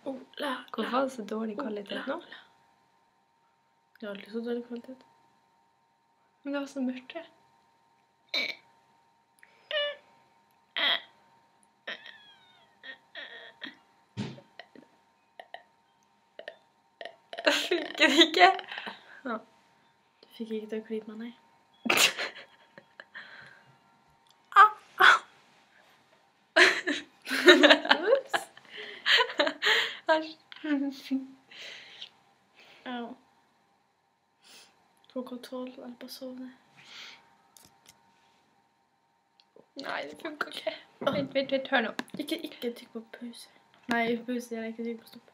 Hvorfor var det så dårlig kvalitet nå? Det var aldri så dårlig kvalitet. Men det var så mørkt det. Det funker ikke. Ja. Du fikk ikke til å klype meg, nei. Ups. Ja. Klokka 12, jeg bare sovne. Nei, det funker ikke. Vent, hør nå. Ikke trykk på pause. Nei, pause gjør jeg ikke trykk på stopp.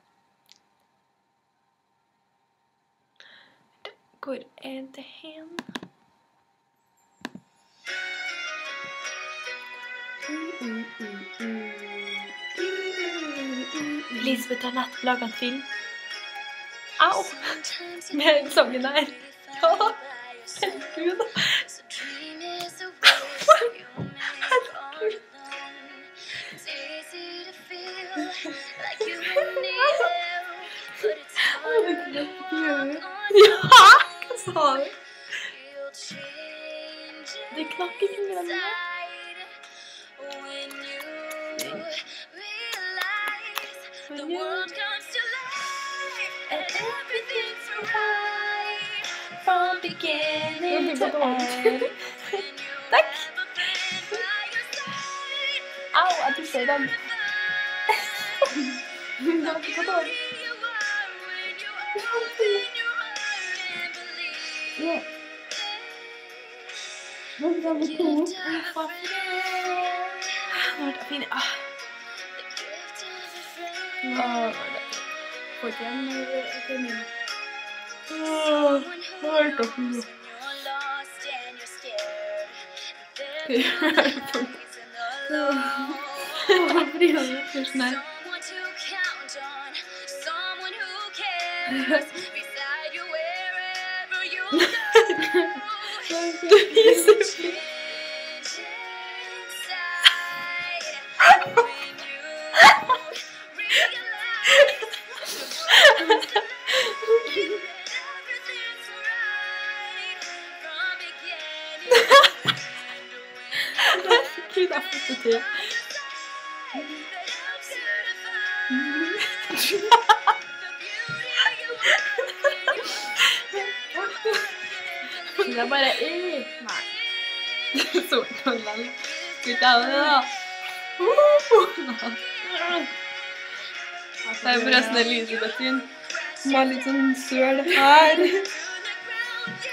Hvor er det hen? Lisbeth har nettopp laget en film. Au! Med sangen her. Ja, herregud. Ja, hva sa du? Det knakk i fingrene mine. From beginning to end. Takk. Au, jeg tusser i den. Det var ikke på dårlig. Ja. Nå blir det to. Nå er det fint. Får ikke igjen til min. Nå er det fint. Brianne, først nei. Gud, jeg har fått det til. Det er bare Nei. Så noen Gud, da. Det er forresten Elisabeth sin. Som har litt sånn søl her.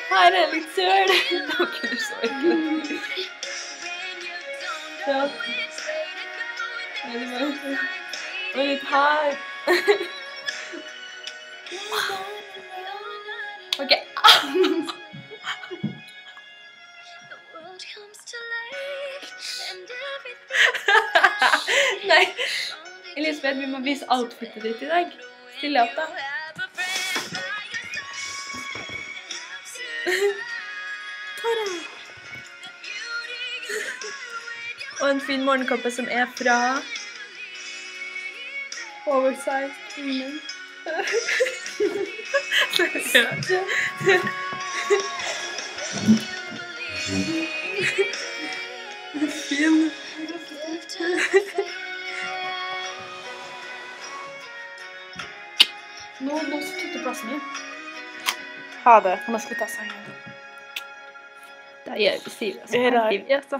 Her er litt søl. Nå kunne du så ikke. Ja. Nei, det var litt her. Ok. Nei, Elisabeth, vi må vise outfitet ditt i dag. Stille opp da. Tara! Og en fin morgenkappe som er fra Oversized women. Fin. Nå slutter plassen min. Ha det. Nå slutter sengen. Det gjør vi, sier vi. Vi hører. Ja, så.